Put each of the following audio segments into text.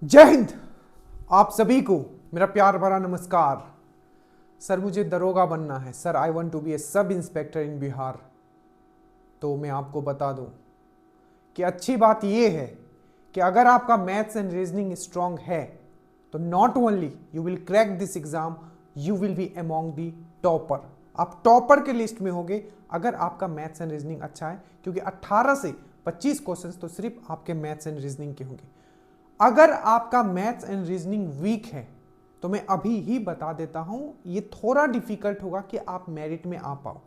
जय हिंद। आप सभी को मेरा प्यार भरा नमस्कार। सर मुझे दरोगा बनना है sir, I want to be a sub inspector इन बिहार। तो मैं आपको बता दूं कि अच्छी बात यह है कि अगर आपका मैथ्स एंड रीजनिंग स्ट्रांग है तो not only you will crack this exam, you will be among the topper. आप टॉपर के लिस्ट में होगे अगर आपका मैथ्स एंड रीजनिंग अच्छा है, क्योंकि 18 से 25 क्वेश्चंस तो सिर्फ आपके मैथ्स एंड रीजनिंग के होंगे। अगर आपका मैथ्स एंड रीजनिंग वीक है तो मैं अभी ही बता देता हूं, ये थोड़ा डिफिकल्ट होगा कि आप मेरिट में आ पाओ।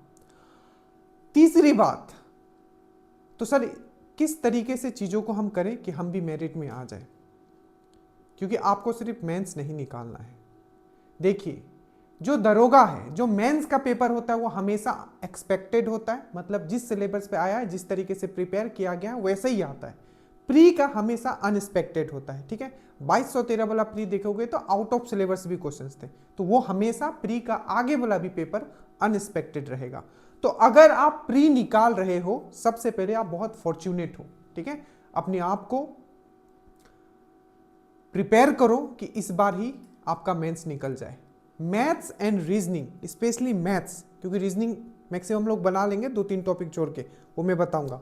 तीसरी बात, तो सर किस तरीके से चीजों को हम करें कि हम भी मेरिट में आ जाए, क्योंकि आपको सिर्फ मेंस नहीं निकालना है। देखिए, जो दरोगा है, जो मेंस का पेपर होता है वो हमेशा एक्सपेक्टेड होता है, मतलब जिस सिलेबस पे आया है, जिस तरीके से प्रिपेयर किया गया है वैसे ही आता है। प्री का हमेशा अनएक्सपेक्टेड होता है, ठीक है। 2213 वाला प्री देखोगे तो आउट ऑफ सिलेबस भी क्वेश्चंस थे, तो वो हमेशा प्री का आगे वाला भी पेपर अनएक्सपेक्टेड रहेगा। तो अगर आप प्री निकाल रहे हो, सबसे पहले आप बहुत फॉर्च्यूनेट हो, ठीक है। अपने आप को प्रिपेयर करो कि इस बार ही आपका मेंस निकल जाए। Maths and reasoning, specially maths, क्योंकि रीजनिंग मैक्सिमम लोग बना लेंगे 2-3 टॉपिक छोड़ के, वो मैं बताऊंगा।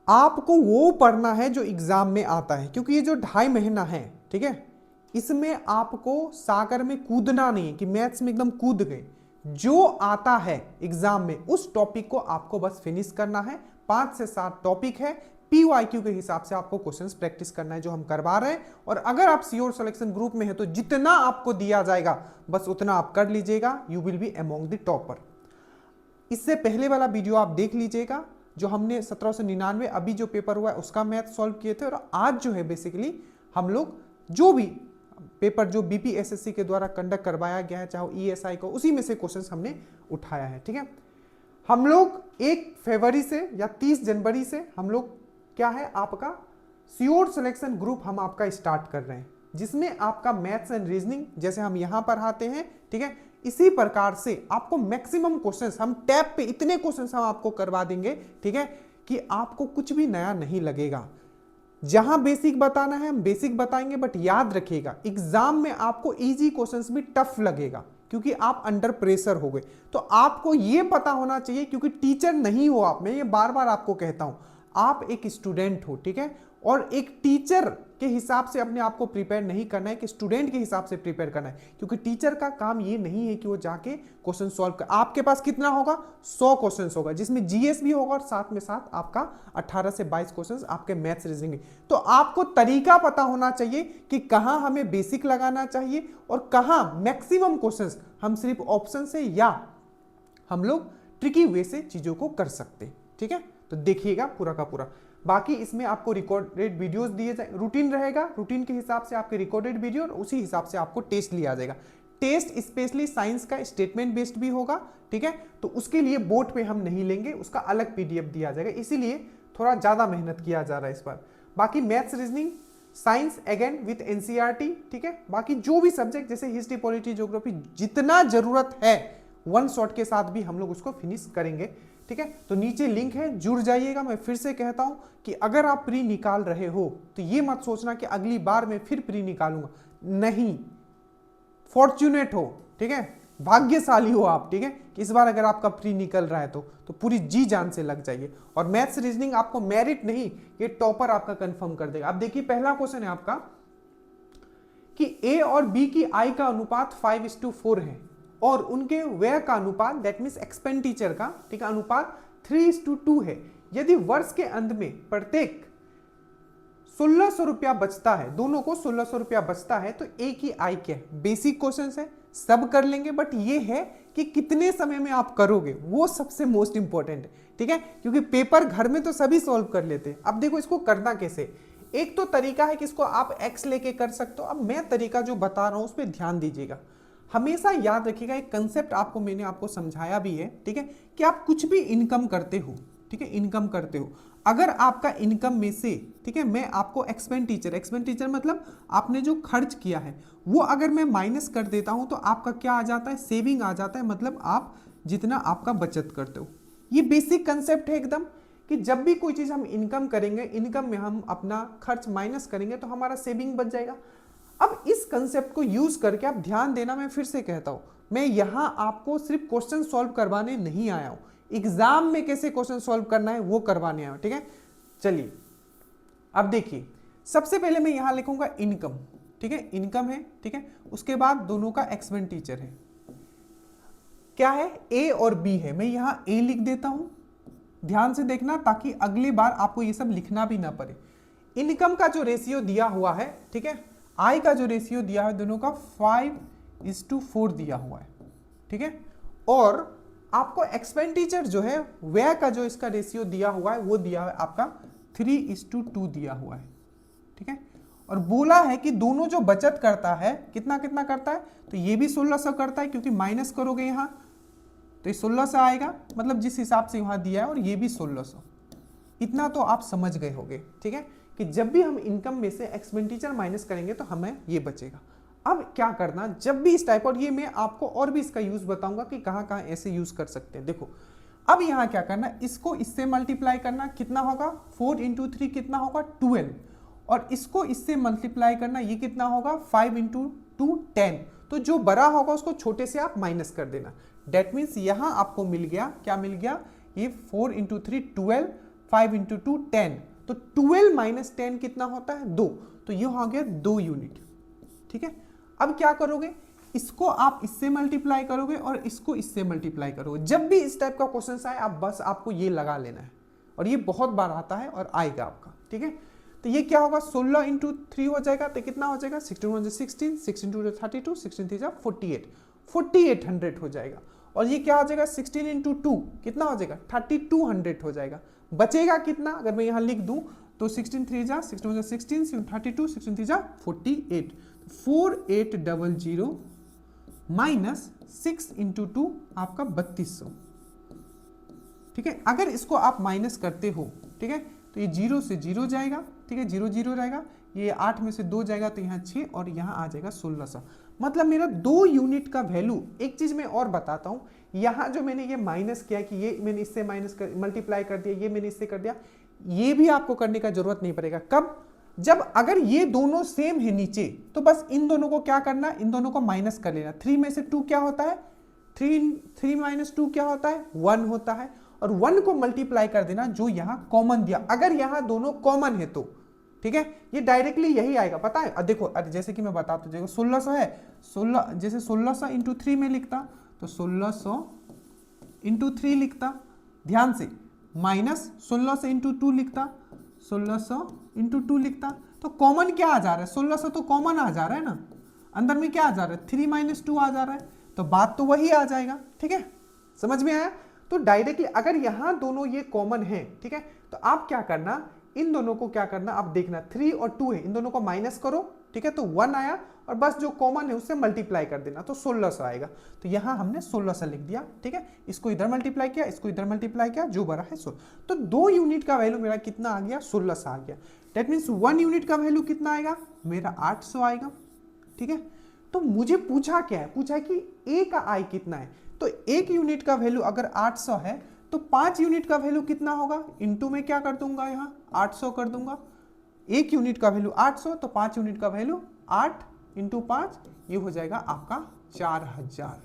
आपको वो पढ़ना है जो एग्जाम में आता है, क्योंकि ये जो 2.5 महीना है, ठीक है, इसमें आपको सागर में कूदना नहीं है कि मैथ्स में एकदम कूद गए। जो आता है एग्जाम में उस टॉपिक को आपको बस फिनिश करना है। 5 से 7 टॉपिक है, पीवाईक्यू के हिसाब से आपको क्वेश्चंस प्रैक्टिस करना है, जो हम करवा रहे हैं। और अगर आप श्योर सिलेक्शन ग्रुप में है तो जितना आपको दिया जाएगा बस उतना आप कर लीजिएगा, you will be among the topper. इससे पहले वाला वीडियो आप देख लीजिएगा, जो हमने 1799 अभी जो पेपर हुआ है उसका मैथ सॉल्व किए थे। और आज जो है बेसिकली हम लोग जो भी पेपर जो बीपीएसएससी के द्वारा कंडक्ट करवाया गया है, चाहे ईएसआई को, उसी में से क्वेश्चंस हमने उठाया है, ठीक है। हम लोग 1 फरवरी से या 30 जनवरी से हम लोग क्या है, आपका श्योर सिलेक्शन ग्रुप हम आपका स्टार्ट कर रहे हैं, जिसमें आपका मैथ्स एंड रीजनिंग जैसे हम यहां पढ़ाते हैं, ठीक है, इसी प्रकार से आपको मैक्सिमम क्वेश्चंस, हम टैब पे इतने क्वेश्चंस हम आपको करवा देंगे, ठीक है, कि आपको कुछ भी नया नहीं लगेगा। जहां बेसिक बताना है हम बेसिक बताएंगे, बट याद रखिएगा एग्जाम में आपको इजी क्वेश्चंस भी टफ लगेगा, क्योंकि आप अंडर प्रेशर हो गए। तो आपको यह पता होना चाहिए, क्योंकि टीचर नहीं हो आप, मैं ये बार बार आपको कहता हूं, आप एक स्टूडेंट हो, ठीक है, और एक टीचर के हिसाब से अपने आप को प्रिपेयर नहीं करना है, कि स्टूडेंट के हिसाब से प्रिपेयर करना है। क्योंकि टीचर का काम ये नहीं है कि वो जाके क्वेश्चन सॉल्व कर, आपके पास कितना होगा, 100 क्वेश्चंस होगा, जिसमें जीएस भी होगा और साथ में साथ आपका 18 से 22 क्वेश्चंस आपके मैथ्स रीजनिंग। तो आपको तरीका पता होना चाहिए कि कहां हमें बेसिक लगाना चाहिए और कहां मैक्सिमम क्वेश्चंस हम सिर्फ ऑप्शन से या हम लोग ट्रिकी वे से चीजों को कर सकते, ठीक है। तो देखिएगा पूरा का पूरा। बाकी इसमें आपको रिकॉर्डेड वीडियोस दिए जाए, रूटीन रहेगा, रूटीन के हिसाब से आपके रिकॉर्डेड वीडियो और उसी हिसाब से आपको टेस्ट लिया जाएगा। टेस्ट स्पेशली साइंस का स्टेटमेंट बेस्ड भी होगा, ठीक है, तो उसके लिए बोर्ड पे हम नहीं लेंगे, उसका अलग पीडीएफ दिया जाएगा, इसीलिए थोड़ा ज्यादा मेहनत किया जा रहा है इस पर। बाकी maths reasoning science again with NCERT, ठीक है। बाकी जो भी सब्जेक्ट जैसे हिस्ट्री पॉलिटी ज्योग्राफी जितना जरूरत है 1 शॉट के साथ भी हम लोग उसको फिनिश करेंगे, ठीक है। तो नीचे लिंक है, जुड़ जाइएगा। मैं फिर से कहता हूं कि अगर आप प्री निकाल रहे हो तो ये मत सोचना कि अगली बार मैं फिर प्री निकालूंगा, नहीं, फॉर्च्यूनेट हो, ठीक है, भाग्यशाली हो आप, ठीक है, कि इस बार अगर आपका प्री निकल रहा है तो पूरी जी जान से लग जाइए। और मैथ्स रीजनिंग आपको मेरिट नहीं, ये टॉपर आपका कंफर्म कर देगा। अब देखिए पहला क्वेश्चन है आपका कि ए और बी की आई का अनुपात 5:4 है और उनके व्यय का अनुपात, दैट मीन्स एक्सपेंडिचर का, ठीक है, अनुपात 3:2 है। यदि वर्ष के अंत में प्रत्येक 1600 रुपया बचता है, दोनों को 1600 रुपया बचता है, तो ए की आय क्या है। बेसिक क्वेश्चन है, सब कर लेंगे, बट ये है कि कितने समय में आप करोगे, वो सबसे मोस्ट इंपॉर्टेंट है, ठीक है, क्योंकि पेपर घर में तो सभी सॉल्व कर लेते हैं। अब देखो इसको करना कैसे। एक तो तरीका है कि इसको आप एक्स लेके कर सकते हो। अब मैं तरीका जो बता रहा हूं उस पर ध्यान दीजिएगा, हमेशा याद रखिएगा, एक कंसेप्ट आपको मैंने आपको समझाया भी है, ठीक है, कि आप कुछ भी इनकम करते हो, ठीक है, इनकम करते हो, अगर आपका इनकम में से, ठीक है, मैं आपको एक्सपेंडिचर मतलब आपने जो खर्च किया है वो अगर मैं माइनस कर देता हूं तो आपका क्या आ जाता है, सेविंग आ जाता है, मतलब आप जितना आपका बचत करते हो। ये बेसिक कंसेप्ट है एकदम, कि जब भी कोई चीज हम इनकम करेंगे, इनकम में हम अपना खर्च माइनस करेंगे तो हमारा सेविंग बच जाएगा। अब इस कंसेप्ट को यूज करके आप ध्यान देना, मैं फिर से कहता हूं, मैं यहां आपको सिर्फ क्वेश्चन सॉल्व करवाने नहीं आया हूं, एग्जाम में कैसे क्वेश्चन सॉल्व करना है वो करवाने आया हूं। ठीक है, चलिए अब देखिए, सबसे पहले मैं यहां लिखूंगा इनकम। ठीक है, इनकम है। ठीक है, उसके बाद दोनों का एक्सपेंडिचर है, क्या है, ए और बी है। मैं यहां ए लिख देता हूं, ध्यान से देखना ताकि अगली बार आपको ये सब लिखना भी ना पड़े। इनकम का जो रेशियो दिया हुआ है, ठीक है, आय का जो रेशियो दिया है दोनों का 5:4 दिया हुआ है। ठीक है, और आपको एक्सपेंडिचर जो है, व्यय का जो इसका रेशियो दिया हुआ है वो दिया है आपका 3:2 दिया हुआ है। ठीक है, और बोला है कि दोनों जो बचत करता है कितना कितना करता है, तो ये भी 1600 करता है क्योंकि माइनस करोगे यहां तो ये 1600 आएगा, मतलब जिस हिसाब से वहां दिया है, और ये भी 1600। इतना तो आप समझ गए होंगे। ठीक है, कि जब भी हम इनकम में से एक्सपेंडिचर माइनस करेंगे तो हमें ये बचेगा। अब क्या करना, जब भी इस टाइप, और ये मैं आपको और भी इसका यूज बताऊंगा कि कहां कहां ऐसे यूज कर सकते हैं। देखो अब यहां क्या करना, इसको इससे मल्टीप्लाई करना, कितना होगा 4 × 3 कितना होगा 12, और इसको इससे मल्टीप्लाई करना, ये कितना होगा 5 × 2 10। तो जो बड़ा होगा उसको छोटे से आप माइनस कर देना। डेट मीन्स यहां आपको मिल गया, क्या मिल गया, ये 4 × 3 12, 5 × 2 10, तो 12 - 10 कितना होता है 2, तो ये हो गया 2 यूनिट। ठीक है, अब क्या करोगे, इसको आप इससे मल्टीप्लाई करोगे और इसको इससे मल्टीप्लाई करोगे। जब भी इस टाइप का क्वेश्चन आए आप बस आपको ये लगा लेना है, और ये बहुत बार आता है और आएगा आपका। ठीक है, तो ये क्या होगा 16 × 3 हो जाएगा, तो कितना हो जाएगा 16 × 16, 16 × 32, 16 × 48, 4800 हो जाएगा। और ये क्या हो जाएगा 16 × 2 कितना हो जाएगा 3200 हो जाएगा। बचेगा कितना, अगर मैं यहां लिख दूं तो 16 3 जा 16 16, 32, 16 3 जा 48, 4800 माइनस 6 × 2 आपका 3200। ठीक है, अगर इसको आप माइनस करते हो, ठीक है, तो ये 0 से 0 जाएगा। ठीक है, 0 0 रहेगा, ये 8 में से 2 जाएगा तो यहाँ 6, और यहाँ आ जाएगा 1600। मतलब मेरा 2 यूनिट का वैल्यू। एक चीज मैं और बताता हूं, यहां जो मैंने ये माइनस किया कि ये मैंने इससे माइनस कर मल्टीप्लाई कर दिया, ये मैंने इससे कर दिया, ये भी आपको करने का जरूरत नहीं पड़ेगा। कब, जब अगर ये दोनों सेम है नीचे, तो बस इन दोनों को क्या करना, इन दोनों को माइनस कर लेना। 3 में से 2 क्या होता है, 3 - 2 क्या होता है 1 होता है, और 1 को मल्टीप्लाई कर देना जो यहां कॉमन दिया, अगर यहां दोनों कॉमन है तो। ठीक है, ये डायरेक्टली यही आएगा, पता है। देखो जैसे कि मैं बताता हूं, 1600 है, 16 जैसे 1600 × 3 में लिखता तो 1600 × 3 लिखता, ध्यान से, माइनस 1600 × 2 लिखता, 1600 × 2 लिखता, तो कॉमन क्या आ जा रहा है 1600, तो कॉमन आ जा रहा है ना, अंदर में क्या आ जा रहा है 3 - 2 आ जा रहा है, तो बात तो वही आ जाएगा। ठीक है, समझ में आया। तो डायरेक्टली अगर यहां दोनों ये कॉमन है, ठीक है, तो आप क्या करना, इन दोनों को क्या करना, आप देखना 3 और 2 है, इन दोनों को माइनस करो। ठीक है, तो 1 आया, और बस जो कॉमन है उससे मल्टीप्लाई कर देना, तो 1600 आएगा। तो यहां हमने 1600 लिख दिया। ठीक है, इसको इधर मल्टीप्लाई किया, इसको इधर मल्टीप्लाई किया, जो बड़ा है 16। तो 2 यूनिट का वैल्यू मेरा कितना आ गया 1600 आ गया। दैट मीन्स 1 यूनिट का वैल्यू कितना आएगा मेरा 800 आएगा। ठीक है, तो मुझे पूछा क्या है, पूछा है कि ए का आय कितना है, तो 1 यूनिट का वैल्यू अगर 800 है तो 5 यूनिट का वैल्यू कितना होगा, इनटू में क्या कर दूंगा, यहाँ 800 कर दूंगा। 1 यूनिट का वैल्यू 800, तो 5 यूनिट का वैल्यू 8 × 5, ये हो जाएगा आपका 4000।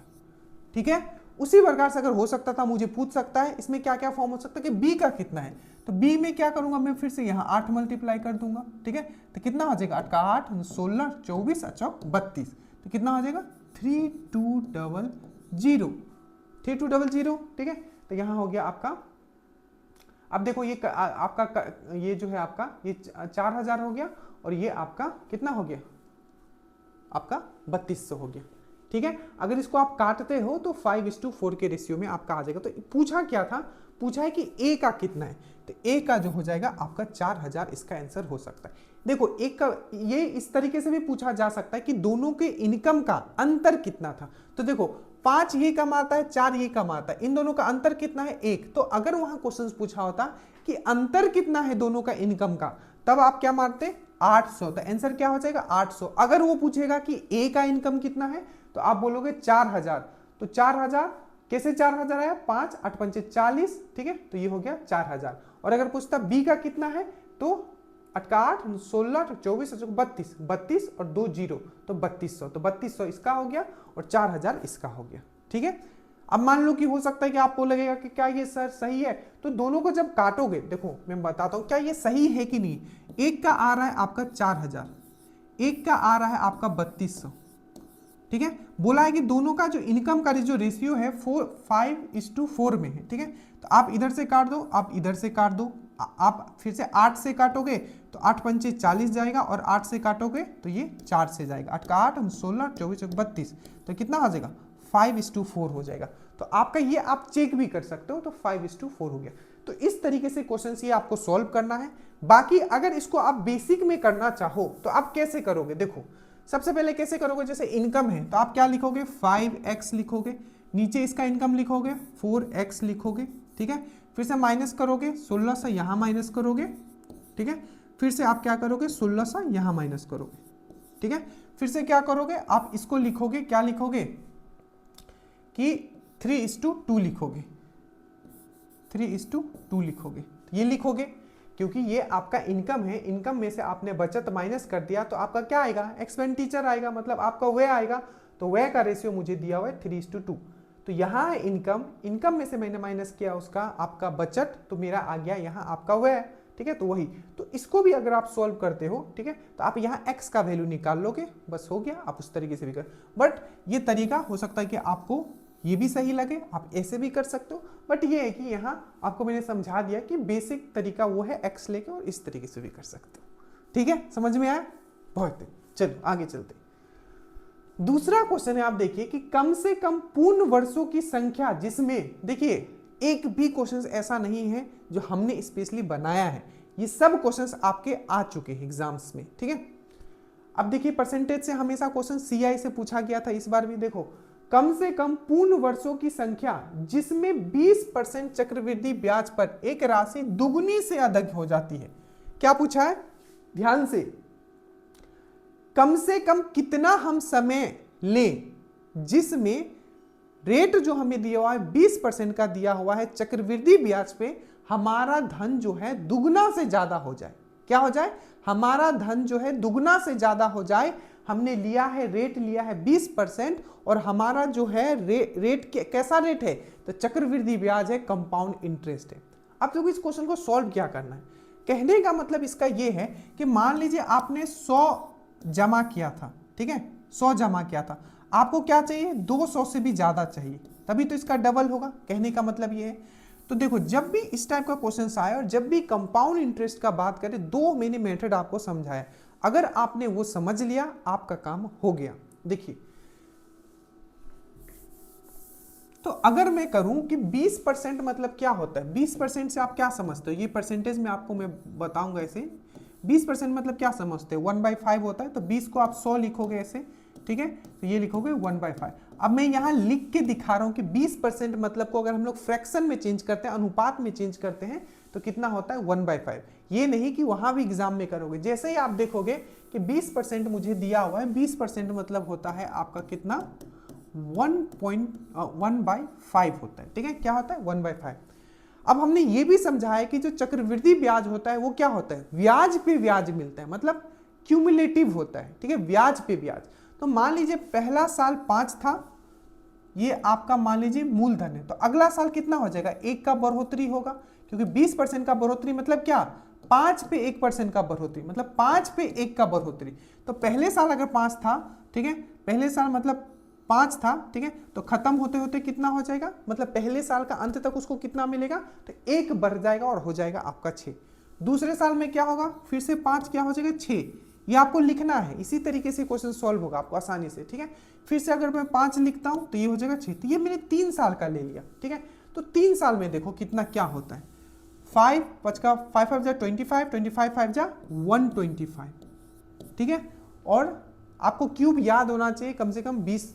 ठीक है, उसी प्रकार से अगर हो सकता था मुझे पूछ सकता है इसमें क्या क्या फॉर्म हो सकता है कि बी का कितना है, तो बी में क्या करूंगा मैं, फिर से यहाँ 8 मल्टीप्लाई कर दूंगा। ठीक है, तो कितना हो जाएगा 8 का 8 16 24 32, तो कितना हो जाएगा 3200 3200। ठीक है, तो यहां हो गया आपका। अब देखो ये आपका ये जो है आपका ये 4000 हो गया, और ये आपका कितना हो गया आपका 3200 हो गया। ठीक है, अगर इसको आप काटते हो तो 5:4 के रेशियो में आपका आ जाएगा। तो पूछा क्या था, पूछा है कि ए का कितना है, तो ए का जो हो जाएगा आपका 4000, इसका आंसर हो सकता है। देखो एक का ये इस तरीके से भी पूछा जा सकता है कि दोनों के इनकम का अंतर कितना था। तो देखो 5 ये कमाता है, 4 ये कमाता है, इन दोनों का अंतर कितना है 1। तो अगर वहां क्वेश्चन पूछा होता कि अंतर कितना है दोनों का इनकम का, तब आप क्या मारते 800, तो आंसर क्या हो जाएगा 800। अगर वो पूछेगा कि ए का इनकम कितना है, तो आप बोलोगे 4000, तो 4000 कैसे 4000 आया, 5 8 पंचे 40, ठीक है, तो ये हो गया 4000। और अगर पूछता बी का कितना है तो 8 का 8, 16, 24, 32, 32 और 2 जीरो तो 3200, तो 3200 इसका हो गया और 4000 इसका हो गया, ठीक है। अब मान लो कि हो सकता है कि आपको लगेगा कि क्या ये सर सही है, तो दोनों को जब काटोगे, देखो मैं बताता हूं क्या ये सही है कि नहीं। एक का आ रहा है आपका 4000, एक का आ रहा है आपका 3200, ठीक है। बोला है कि दोनों का जो इनकम का जो रेशियो है 5:4 में है, ठीक है। तो आप इधर से काट दो, आप इधर से काट दो, आप फिर से 8 से काटोगे तो 8 पंचे 40 जाएगा, और 8 से काटोगे तो ये 4 से जाएगा, 8 का 8, 16, 24, 32, तो कितना आ जाएगा 5:4 हो जाएगा। तो आपका ये आप चेक भी कर सकते हो, तो 5:4 हो गया। तो इस तरीके से क्वेश्चन ये आपको सॉल्व करना है। बाकी अगर इसको आप बेसिक में करना चाहो तो आप कैसे करोगे, देखो सबसे पहले कैसे करोगे, जैसे इनकम है तो आप क्या लिखोगे 5x लिखोगे, नीचे इसका इनकम लिखोगे 4x लिखोगे, ठीक है। फिर से माइनस करोगे 16 से यहाँ माइनस करोगे, ठीक है। फिर से आप क्या करोगे 16 से यहाँ माइनस करोगे, ठीक है। फिर से क्या करोगे आप इसको लिखोगे, क्या लिखोगे कि 3:2 लिखोगे, 3:2 लिखोगे, ये लिखोगे क्योंकि ये आपका इनकम है, इनकम में से आपने बचत माइनस कर दिया तो आपका क्या आएगा एक्सपेंडिचर आएगा, मतलब आपका व्यय आएगा। तो व्यय का रेशियो मुझे दिया हुआ है 3:2, तो यहाँ है इनकम, इनकम में से मैंने माइनस किया उसका आपका बचत, तो मेरा आ गया यहाँ आपका व्यय, ठीक है। तो वही, तो इसको भी अगर आप सॉल्व करते हो, ठीक है, तो आप यहाँ x का वैल्यू निकाल लोगे, बस हो गया। आप उस तरीके से भी कर, बट ये तरीका हो सकता है कि आपको ये भी सही लगे, आप ऐसे भी कर सकते हो, बट ये है कि यहाँ आपको मैंने समझा दिया कि बेसिक तरीका वो है x लेके, और इस तरीके से भी कर सकते हो, ठीक है। समझ में आया, बहुत। चलो आगे चलते। दूसरा क्वेश्चन है, आप देखिए कि कम से कम पूर्ण वर्षों की संख्या जिसमें, देखिए एक भी क्वेश्चन ऐसा नहीं है जो हमने स्पेशली बनाया है, ये सब क्वेश्चंस आपके आ चुके हैं एग्जाम्स में, ठीक है। अब देखिए परसेंटेज से हमेशा क्वेश्चन CI से पूछा गया था, इस बार भी देखो कम से कम पूर्ण वर्षों की संख्या जिसमें 20% चक्रवृद्धि ब्याज पर एक राशि दुगनी से अधिक हो जाती है। क्या पूछा है, ध्यान से कम कितना हम समय लें जिसमें रेट जो हमें दिया हुआ है 20% का दिया हुआ है चक्रवृद्धि ब्याज पे, हमारा धन जो है दुगना से ज्यादा हो जाए। क्या हो जाए, हमारा धन जो है दुगना से ज्यादा हो जाए। हमने लिया है, रेट लिया है 20%, और हमारा जो है रेट कैसा रेट है, तो चक्रवृद्धि ब्याज है, कंपाउंड इंटरेस्ट है। अब देखो इस क्वेश्चन को सॉल्व क्या करना है, कहने का मतलब इसका ये है कि मान लीजिए आपने 100 जमा किया था, ठीक है, 100 जमा किया था, आपको क्या चाहिए 200 से भी ज्यादा चाहिए, तभी तो इसका डबल होगा। कहने का मतलब ये है। तो देखो जब भी इस टाइप का क्वेश्चन आए और जब भी कंपाउंड इंटरेस्ट का बात करें, दो मैंने मेथड आपको समझाया, अगर आपने वो समझ लिया आपका काम हो गया। देखिए तो अगर मैं करूं कि 20% मतलब क्या होता है, 20% से आप क्या समझते हो, ये परसेंटेज में आपको मैं बताऊंगा ऐसे। 20% मतलब क्या समझते हो, 1/5 होता है, तो 20 को आप 100 लिखोगे ऐसे, ठीक है, तो ये लिखोगे 1/5। अब मैं यहाँ लिख के दिखा रहा हूँ कि 20% मतलब को अगर हम लोग फ्रैक्शन में चेंज करते हैं, अनुपात में चेंज करते हैं, तो कितना होता है 1/5। ये नहीं कि वहां भी एग्जाम में करोगे, जैसे ही आप देखोगे कि 20% मुझे दिया हुआ है, 20% मतलब होता है आपका कितना 1/5 होता है, ठीक है, क्या होता है 1/5। अब हमने ये भी समझाया कि जो चक्रवृद्धि ब्याज होता है वो क्या होता है, ब्याज पे ब्याज मिलता है, मतलब क्यूमुलेटिव होता है, ठीक है, ब्याज पे ब्याज। तो मान लीजिए पहला साल 5 था, ये आपका मान लीजिए मूलधन है, तो अगला साल कितना हो जाएगा, 1 का बढ़ोतरी होगा, क्योंकि 20% का बढ़ोतरी मतलब क्या, 5 पे 1% का बढ़ोतरी, मतलब 5 पे 1 का बढ़ोतरी। तो पहले साल अगर 5 था, ठीक है, पहले साल मतलब 5 था, ठीक है, तो खत्म होते होते कितना हो जाएगा, मतलब पहले साल का अंत तक उसको कितना मिलेगा, तो 1 बढ़ जाएगा और हो जाएगा आपका 6। दूसरे साल में क्या होगा, फिर से 5 क्या हो जाएगा 6। ये आपको लिखना है, इसी तरीके से क्वेश्चन सॉल्व होगा आपको आसानी से, ठीक है। फिर से अगर मैं 5 लिखता हूं तो ये हो जाएगा 6, तो ये मैंने 3 साल का ले लिया, ठीक है। तो 3 साल में देखो कितना क्या होता है, 5 5 का 5 5 जा 25, 25 5 जा 125, ठीक है। और आपको क्यूब याद होना चाहिए कम से कम 20,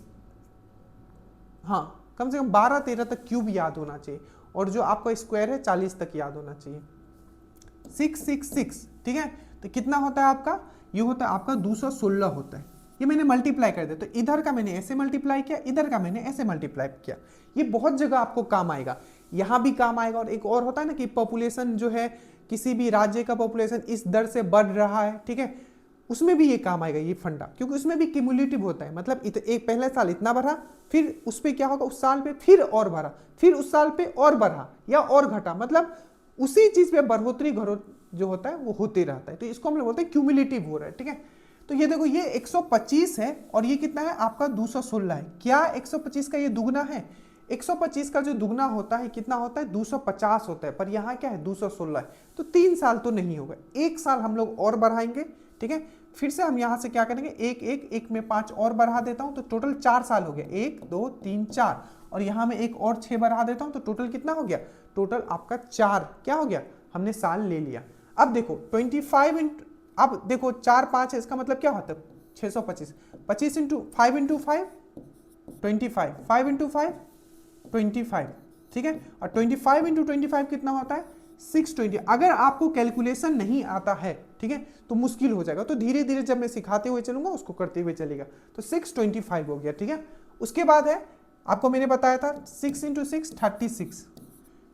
हाँ कम से कम 12-13 तक क्यूब याद होना चाहिए, और जो आपका स्क्वायर है 40 तक याद होना चाहिए। 6 6 6, ठीक है, तो कितना होता है आपका, ये होता है आपका 216 होता है, ये मैंने मल्टीप्लाई कर दिया, तो इधर का मैंने ऐसे मल्टीप्लाई किया, इधर का मैंने ऐसे मल्टीप्लाई किया। ये बहुत जगह आपको काम आएगा, यहां भी काम आएगा। और एक और होता है ना कि पॉपुलेशन जो है, किसी भी राज्य का पॉपुलेशन इस दर से बढ़ रहा है, ठीक है, उसमें भी ये काम आएगा ये फंडा, क्योंकि उसमें भी क्यूमुलेटिव होता है। मतलब एक पहले साल इतना बढ़ा, फिर उस पर क्या होगा, उस साल पे फिर और बढ़ा, फिर उस साल पे और बढ़ा या और घटा, मतलब उसी चीज पे बढ़ोतरी जो होता है वो होते रहता है। तो इसको हम लोग बोलते हैं क्यूमुलेटिव हो रहा है, ठीक है। तो ये देखो, ये 125 है और ये कितना है आपका 216 है। क्या 125 का ये दुगना है? 125 का जो दुगना होता है कितना होता है? 250 होता है, पर यहाँ क्या है 216 है। तो 3 साल तो नहीं होगा, 1 साल हम लोग और बढ़ाएंगे, ठीक है। फिर से हम यहाँ से क्या करेंगे, एक में 5 और बढ़ा देता हूँ, तो टोटल 4 साल हो गया, 1 2 3 4, और यहाँ में एक और 6 बढ़ा देता हूँ, तो टोटल कितना हो गया? टोटल आपका 4 क्या हो गया, हमने साल ले लिया। अब देखो 25 अब देखो 4 5 है, इसका मतलब क्या होता है 625, 25 इंटू 5 इंटू 5 25, 5 इंटू 5 25, ठीक है। और 25 इंटू 25 कितना होता है 620। अगर आपको कैलकुलेशन नहीं आता है, ठीक है, तो मुश्किल हो जाएगा, तो धीरे धीरे जब मैं सिखाते हुए चलूंगा उसको करते हुए चलेगा। तो 625 हो गया, ठीक है। उसके बाद है, आपको मैंने बताया था 6 इंटू 6 36,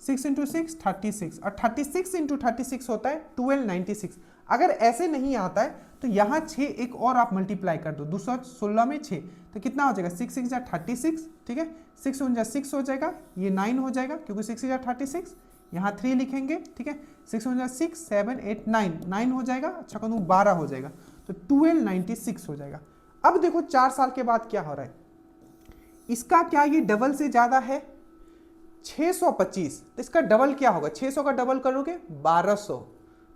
6 इंटू 6 36, और 36 इंटू 36 होता है 1296। अगर ऐसे नहीं आता है तो यहाँ 6 एक और आप मल्टीप्लाई कर दो, 216 में 6, तो कितना हो जाएगा 6 6 36, ठीक है, 6 6 हो जाएगा, ये 9 हो जाएगा क्योंकि 6 6 36, यहाँ 3 लिखेंगे, ठीक है, 6 6 7 8 9 हो जाएगा, अच्छा कहूँ 12 हो जाएगा, तो 1296 हो जाएगा। अब देखो 4 साल के बाद क्या हो रहा है, इसका क्या ये डबल से ज्यादा है 625, तो इसका डबल क्या होगा, 600 का डबल करोगे 1200,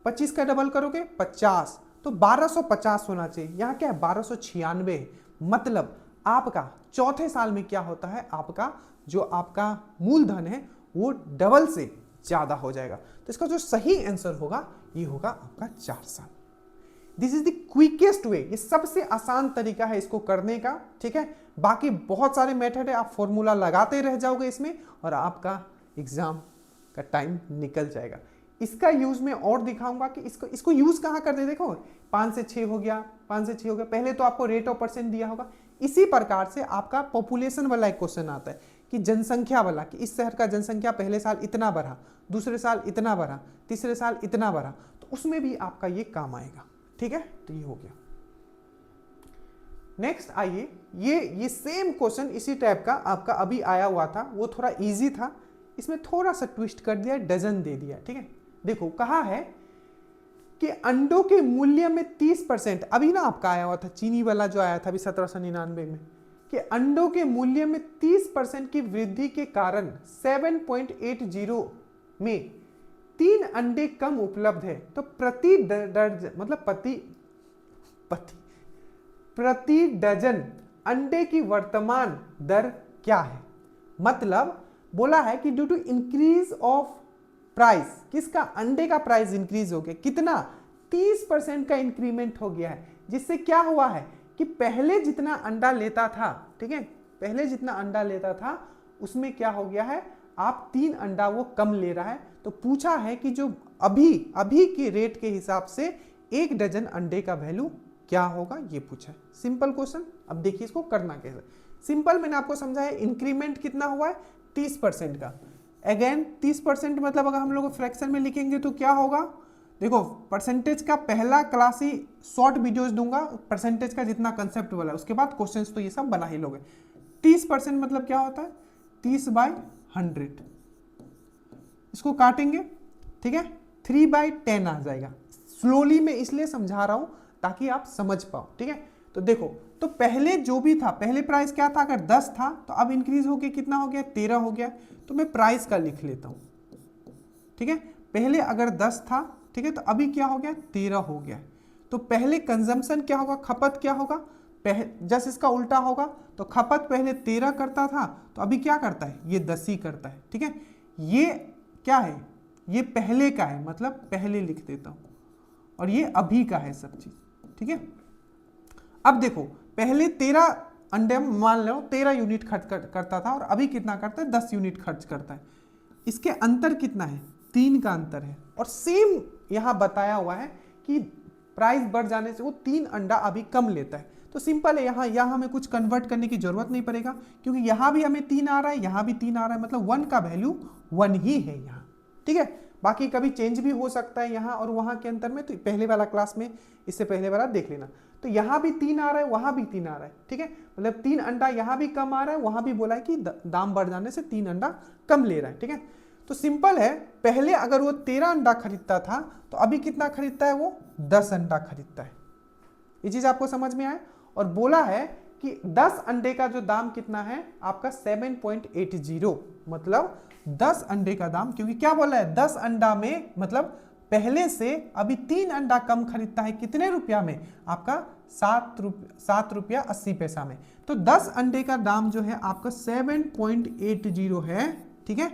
25 का डबल करोगे 50, तो 1250 होना चाहिए। यहाँ क्या है 1296 है। मतलब आपका चौथे साल में क्या होता है, आपका जो आपका मूलधन है वो डबल से ज्यादा हो जाएगा। तो इसका जो सही आंसर होगा ये होगा आपका 4 साल। दिस इज द क्विकेस्ट वे, ये सबसे आसान तरीका है इसको करने का, ठीक है। बाकी बहुत सारे मेथड है, आप फॉर्मूला लगाते रह जाओगे इसमें और आपका एग्जाम का टाइम निकल जाएगा। इसका यूज मैं और दिखाऊंगा कि इसको यूज कहाँ करते, देखो 5 से 6 हो गया, 5 से 6 हो गया। पहले तो आपको रेट ऑफ परसेंट दिया होगा, इसी प्रकार से आपका पॉपुलेशन वाला एक क्वेश्चन आता है कि जनसंख्या वाला, कि इस शहर का जनसंख्या पहले साल इतना बढ़ा, दूसरे साल इतना बढ़ा, तीसरे साल इतना बढ़ा, तो उसमें भी आपका ये काम आएगा, ठीक है। तो ये हो गया। नेक्स्ट आइए, ये सेम क्वेश्चन इसी टाइप का आपका अभी आया हुआ था, वो थोड़ा इजी था, इसमें थोड़ा सा ट्विस्ट कर दिया, डजन दे दिया, ठीक है। देखो कहा है कि अंडों के मूल्य में 30%, अभी ना आपका आया हुआ था चीनी वाला जो आया था अभी 1799 में, कि अंडों के मूल्य में 30% की वृद्धि के कारण 7.80 में 3 अंडे कम उपलब्ध है, तो प्रति दर्जन मतलब प्रति डजन अंडे की वर्तमान दर क्या है। मतलब बोला है कि due to increase of price, किसका, अंडे का प्राइस इंक्रीज हो गया, कितना 30% का इंक्रीमेंट हो गया है, जिससे क्या हुआ है कि पहले जितना अंडा लेता था, ठीक है, पहले जितना अंडा लेता था उसमें क्या हो गया है, आप 3 अंडा वो कम ले रहा है। तो पूछा है कि जो अभी के रेट के हिसाब से 1 डजन अंडे का वैल्यू क्या होगा, ये पूछा है। Simple question. अब देखिए इसको करना कैसे। सिंपल मैंने आपको समझाया, इंक्रीमेंट कितना हुआ है 30% का। अगेन 30% मतलब अगर हम लोग फ्रैक्शन में लिखेंगे तो क्या होगा, देखो परसेंटेज का पहला क्लास ही शॉर्ट वीडियोस दूंगा, परसेंटेज का जितना कंसेप्ट वाला, उसके बाद क्वेश्चंस तो ये सब बना ही लोगे। 30% मतलब क्या होता है 30/100, इसको काटेंगे, ठीक है, 3/10 आ जाएगा। स्लोली मैं इसलिए समझा रहा हूं ताकि आप समझ पाओ, ठीक है। तो देखो, तो पहले जो भी था, पहले प्राइस क्या था, अगर 10 था तो अब इंक्रीज होके कितना हो गया 13 हो गया, तो मैं प्राइस का लिख लेता हूं, ठीक है। पहले अगर 10 था, ठीक है, तो अभी क्या हो गया 13 हो गया। तो पहले कंजम्पशन क्या होगा, खपत क्या होगा, जस्ट इसका उल्टा होगा, तो खपत पहले 13 करता था तो अभी क्या करता है, ये 10 ही करता है, ठीक है। ये क्या है, ये पहले का है, मतलब पहले लिख देता हूं, और ये अभी का है सब चीज, ठीक है। अब देखो पहले 13 अंडे मान लो 13 यूनिट खर्च करता था और अभी कितना करता है 10 यूनिट खर्च करता है। इसके अंतर कितना है, 3 का अंतर है। और सेम यहां बताया हुआ है कि प्राइस बढ़ जाने से वो 3 अंडा अभी कम लेता है। तो सिंपल है, यहाँ हमें कुछ कन्वर्ट करने की जरूरत नहीं पड़ेगा, क्योंकि यहाँ भी हमें 3 आ रहा है, यहाँ भी 3 आ रहा है, मतलब 1 का वैल्यू 1 ही है यहाँ। ठीक है, बाकी कभी चेंज भी हो सकता है यहाँ और वहाँ के अंतर में, तो पहले वाला क्लास में इससे पहले वाला देख लेना। तो यहाँ भी 3 आ रहा है, वहाँ भी 3 आ रहा है। ठीक है, मतलब 3 अंडा यहाँ भी कम आ रहा है, वहाँ भी बोला है कि दाम बढ़ जाने से 3 अंडा कम ले रहा है। ठीक है, तो सिंपल है, पहले अगर वो 13 अंडा खरीदता था तो अभी कितना खरीदता है, वो 10 अंडा खरीदता है। ये चीज आपको समझ में आया। और बोला है कि 10 अंडे का जो दाम कितना है आपका 7.80, मतलब 10 अंडे का दाम, क्योंकि क्या बोला है 10 अंडा में मतलब पहले से अभी 3 अंडा कम खरीदता है, कितने रुपया में, आपका 7 रुपया 80 पैसा में। तो 10 अंडे का दाम जो है आपका 7.80 है। ठीक है,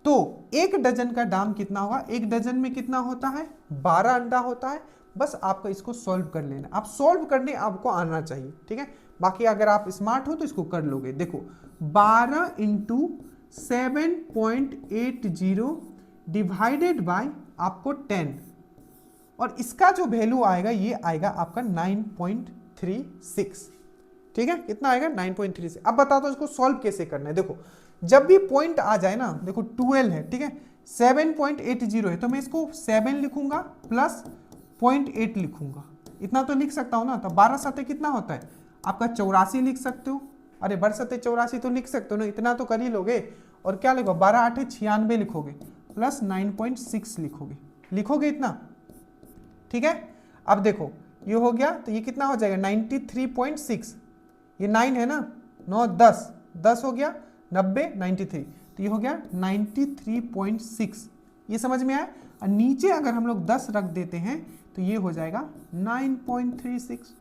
तो 1 डजन का दाम कितना होगा, 1 डजन में कितना होता है, 12 अंडा होता है। बस आपको इसको सॉल्व कर लेना, आप सॉल्व करने आपको आना चाहिए। ठीक है, बाकी अगर आप स्मार्ट हो तो इसको कर लोगे। देखो 12 इंटू 7.80 डिवाइडेड बाय आपको 10, और इसका जो वैल्यू आएगा ये आएगा आपका 9.36। ठीक है, कितना आएगा 9.36। अब बता दो इसको सॉल्व कैसे करना है। देखो जब भी पॉइंट आ जाए ना, देखो 12 है, ठीक है, 7.80 है, तो मैं इसको 7 लिखूंगा प्लस 0.8 लिखूंगा, इतना तो लिख सकता हूं ना। तो 12 सत्ते कितना होता है आपका 84 लिख सकते हो। अरे 12 सत्ते 84 तो लिख सकते हो ना, इतना तो कर ही लोगे। और क्या लिखो, 12 8 96 लिखोगे प्लस 9.6 लिखोगे इतना। ठीक है, अब देखो ये हो गया, तो ये कितना हो जाएगा 93.6, ये 9 है ना, 9 10 हो गया 90 93, तो ये हो गया 93.6। ये समझ में आया। और नीचे अगर हम लोग 10 रख देते हैं तो ये हो जाएगा 9.36।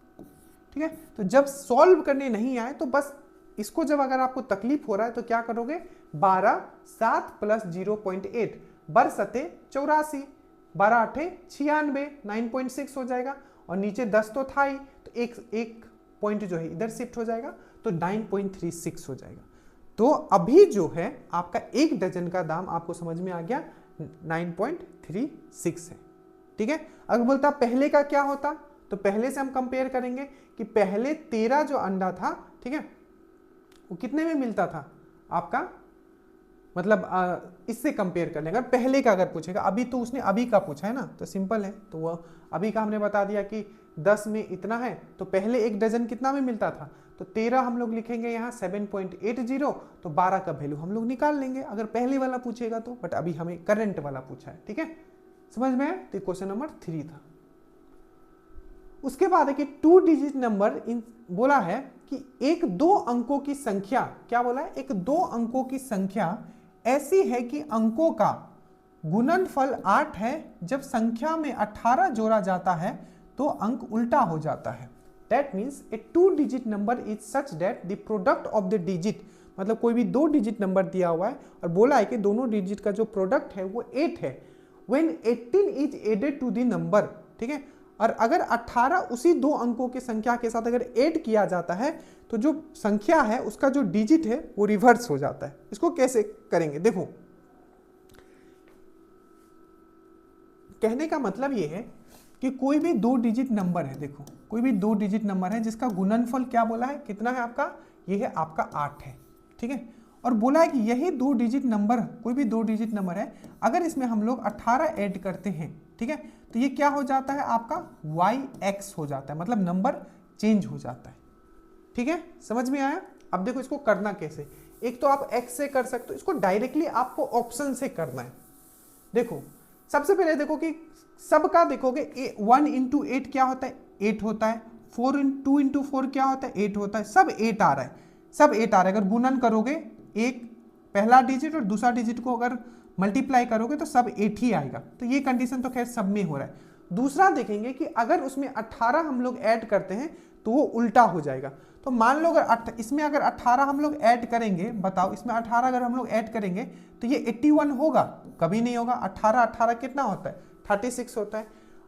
ठीक है, तो जब सॉल्व करने नहीं आए तो बस इसको, जब अगर आपको तकलीफ हो रहा है तो क्या करोगे, 12 7 प्लस 0.8 बर सते 84, 12 8 96, 9.6 हो जाएगा। और नीचे 10 तो था ही, तो एक पॉइंट जो है इधर शिफ्ट हो जाएगा, तो 9.36 हो जाएगा। तो अभी जो है आपका 1 डजन का दाम आपको समझ में आ गया 9.36 है। ठीक है, अगर बोलता पहले का क्या होता, तो पहले से हम कंपेयर करेंगे कि पहले 13 जो अंडा था, ठीक है, वो कितने में मिलता था आपका, मतलब इससे कंपेयर कर लेंगे। पहले का अगर पूछेगा, अभी तो उसने अभी का पूछा है ना, तो सिंपल है, तो वो अभी का हमने बता दिया कि 10 में इतना है, तो पहले 1 डजन कितना में मिलता था, तो 13 हम लोग लिखेंगे यहाँ 7.80, तो 12 का वैल्यू हम लोग निकाल लेंगे अगर पहले वाला पूछेगा तो। बट अभी हमें करंट वाला पूछा है। ठीक है, समझ में आया। तो क्वेश्चन नंबर 3 था। उसके बाद है कि 2 डिजिट नंबर बोला है कि एक 2 अंकों की संख्या, क्या बोला है, एक 2 अंकों की संख्या ऐसी है कि अंकों का गुणनफल 8 है, जब संख्या में 18 जोड़ा जाता है तो अंक उल्टा हो जाता है। That means a 2 digit number is such that the product of the digit, मतलब कोई भी 2 डिजिट नंबर दिया हुआ है और बोला है कि दोनों डिजिट का जो प्रोडक्ट है वो 8 है। When 18 is added to the number, ठीक है, और अगर 18 उसी 2 अंकों की संख्या के साथ अगर ऐड किया जाता है तो जो संख्या है उसका जो डिजिट है वो रिवर्स हो जाता है। इसको कैसे करेंगे, देखो कहने का मतलब ये है कि कोई भी 2 डिजिट नंबर है, देखो कोई भी 2 डिजिट नंबर है जिसका गुणनफल क्या बोला है, कितना है आपका, ये है आपका 8 है। ठीक है, और बोला है कि यही 2 डिजिट नंबर, कोई भी 2 डिजिट नंबर है, अगर इसमें हम लोग 18 ऐड करते हैं, ठीक है, तो ये क्या हो जाता है आपका yx हो जाता है, मतलब नंबर चेंज हो जाता है। ठीक है, समझ में आया। अब देखो इसको करना कैसे, एक तो आप x से कर सकते हो, इसको डायरेक्टली आपको ऑप्शन से करना है। देखो सबसे पहले देखो कि सबका देखोगे 1 इंटू 8 क्या होता है, 8 होता है। 2 इंटू 4 क्या होता है, 8 होता है। सब 8 आ रहा है, सब 8 आ रहा है। अगर गुणन करोगे एक पहला डिजिट और दूसरा डिजिट को अगर मल्टीप्लाई करोगे तो सब 8 ही आएगा। तो ये कंडीशन तो खैर सब में हो रहा है। दूसरा देखेंगे कि अगर उसमें 18 हम लोग ऐड करते हैं तो वो उल्टा हो जाएगा। तो मान लो अगर इसमें अगर 18 हम लोग ऐड करेंगे, बताओ इसमें 18 अगर हम लोग ऐड करेंगे तो ये 81 होगा, कभी नहीं होगा। 18 कितना होता है, 36 होता है।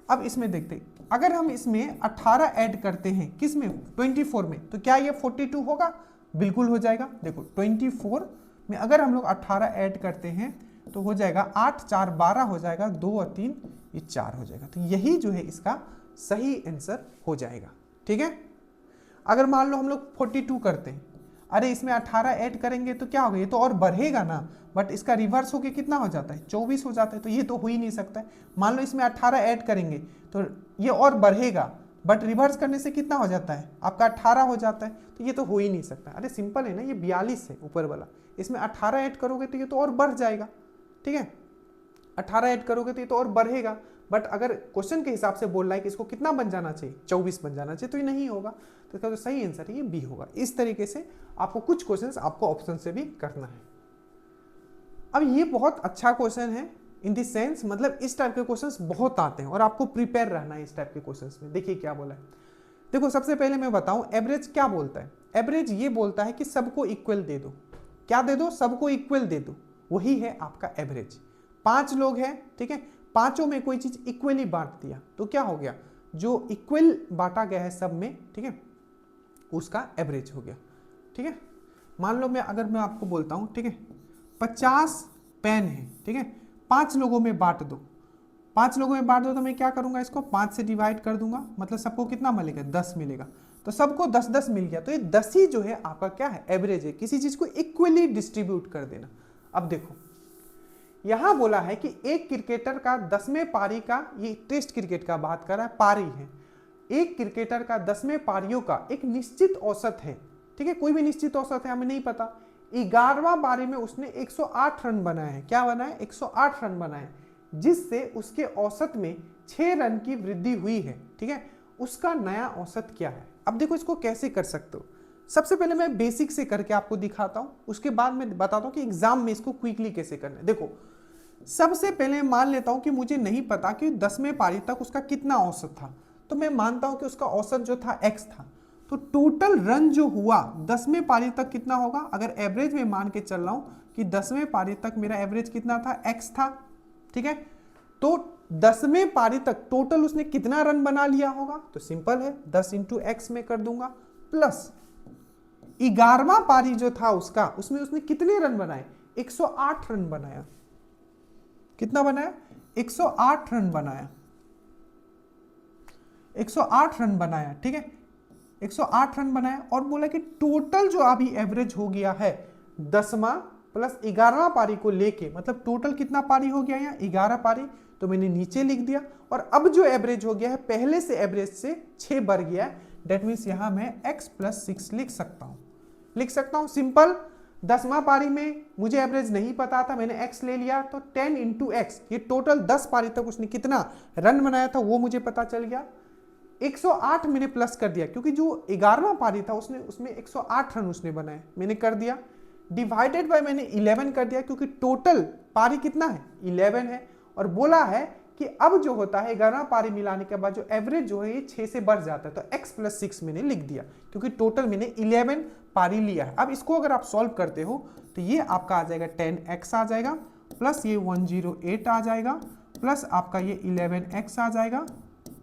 अब इसमें देखते हैं, अगर हम इसमें 18 ऐड करते हैं किसमें, 24 में, तो क्या ये 42 होगा, बिल्कुल हो जाएगा। देखो 24 में अगर हम लोग 18 ऐड करते हैं तो हो जाएगा 8 4 12 हो जाएगा, 2 और 3 ये 4 हो जाएगा। तो यही जो है इसका सही आंसर हो जाएगा। ठीक है, अगर मान लो हम लोग 42 करते हैं, अरे इसमें 18 ऐड करेंगे तो क्या होगा, ये तो और बढ़ेगा ना, बट इसका रिवर्स होके कितना हो जाता है, 24 हो जाता है, तो ये तो हो ही नहीं सकता है। मान लो इसमें 18 ऐड करेंगे तो ये और बढ़ेगा, बट रिवर्स करने से कितना हो जाता है आपका 18 हो जाता है, तो ये तो हो ही नहीं सकता। अरे सिंपल है ना, ये 42 है ऊपर वाला, इसमें 18 ऐड करोगे तो ये तो और बढ़ जाएगा, ठीक है, 18 ऐड करोगे तो ये तो और बढ़ेगा, बट अगर क्वेश्चन के हिसाब से बोल रहा है कि इसको कितना बन जाना चाहिए, 24 बन जाना चाहिए, तो ये नहीं होगा, तो इसका जो सही आंसर है ये बी होगा। इस तरीके से आपको कुछ क्वेश्चंस आपको ऑप्शन से भी करना है। अब ये बहुत अच्छा क्वेश्चन है इन द सेंस, मतलब इस टाइप के क्वेश्चंस बहुत आते हैं और आपको प्रिपेयर रहना है इस टाइप के क्वेश्चंस में। देखिए क्या बोला है, देखो सबसे पहले मैं बताऊं एवरेज क्या बोलता है। एवरेज ये बोलता है कि सबको इक्वल दे दो, क्या दे दो, सबको इक्वल दे दो, वही है आपका एवरेज। 5 लोग हैं, ठीक है, पांचों में कोई चीज इक्वली बांट दिया तो क्या हो गया, जो इक्वल बांटा गया है सब में, ठीक है, उसका एवरेज हो गया, ठीक है। मान लो अगर मैं आपको बोलता हूं, ठीक है, 50 पेन है, ठीक है, 5 लोगों में बांट दो, 5 लोगों में बांट दो, तो मैं क्या करूंगा, इसको 5 से डिवाइड कर दूंगा, मतलब सबको कितना मिलेगा, 10 मिलेगा, तो सबको 10-10 मिल गया, तो ये 10 ही जो है आपका क्या है, एवरेज है। किसी चीज को इक्वली डिस्ट्रीब्यूट कर देना। अब देखो यहां बोला है कि एक क्रिकेटर का 10वें पारी का, ये टेस्ट क्रिकेट का बात कर रहा है, पारी है, एक क्रिकेटर का 10वें पारियों का एक निश्चित औसत है, ठीक है, कोई भी निश्चित औसत है हमें नहीं पता। 11वां पारी में उसने 108 रन बनाए हैं, क्या बनाए, 108 रन बनाए, जिससे उसके औसत में 6 रन की वृद्धि हुई है, ठीक है, उसका नया औसत क्या है। अब देखो इसको कैसे कर सकते हो, सबसे पहले मैं बेसिक से करके आपको दिखाता हूं, उसके बाद मैं बताता हूं कि एग्जाम में इसको क्विकली कैसे करना है। देखो सबसे पहले मान लेता हूं कि मुझे नहीं पता कि 10वें पारी तक उसका कितना औसत था, तो मैं मानता हूं कि उसका औसत जो था x था, तो टोटल रन जो हुआ 10वें पारी तक कितना होगा, अगर एवरेज में मान के चल रहा हूं कि 10वें पारी तक मेरा एवरेज कितना था, x था, ठीक है, तो 10वें पारी तक टोटल उसने कितना रन बना लिया होगा, तो सिंपल है 10 इंटू एक्स में कर दूंगा, प्लस 11वां पारी जो था उसका, उसमें उसने कितने रन बनाए, 108 रन बनाया, कितना बनाया, 108 रन बनाया, 108 रन बनाया, ठीक है, 108 रन बनाया, और बोला कि टोटल जो अभी एवरेज हो गया है 10वां प्लस 11वां पारी को लेके, मतलब टोटल कितना पारी हो गया यहाँ, 11 पारी, तो मैंने नीचे लिख दिया, और अब जो एवरेज हो गया है पहले से एवरेज से 6 बढ़ गया है, डेट मीन्स यहां मैं x + 6 लिख सकता हूं, सिंपल। 10वां पारी में मुझे एवरेज नहीं पता था, मैंने x ले लिया, तो 10 इंटू एक्स, ये टोटल 10 पारी तक उसने कितना रन बनाया था वो मुझे पता चल गया। 108 मैंने प्लस कर दिया, क्योंकि जो 11वां पारी था उसमें 108 रन उसने बनाए, मैंने कर दिया, डिवाइडेड बाय मैंने 11 कर दिया, क्योंकि टोटल पारी कितना है, 11 है, और बोला है कि अब जो होता है 11वां पारी मिलाने के बाद जो एवरेज जो है ये 6 से बढ़ जाता है, तो x + 6 मैंने लिख दिया, क्योंकि टोटल मैंने 11 पारी लिया है। अब इसको अगर आप सॉल्व करते हो तो ये आपका आ जाएगा 10x आ जाएगा, प्लस ये 108 आ जाएगा, प्लस आपका ये 11x आ जाएगा,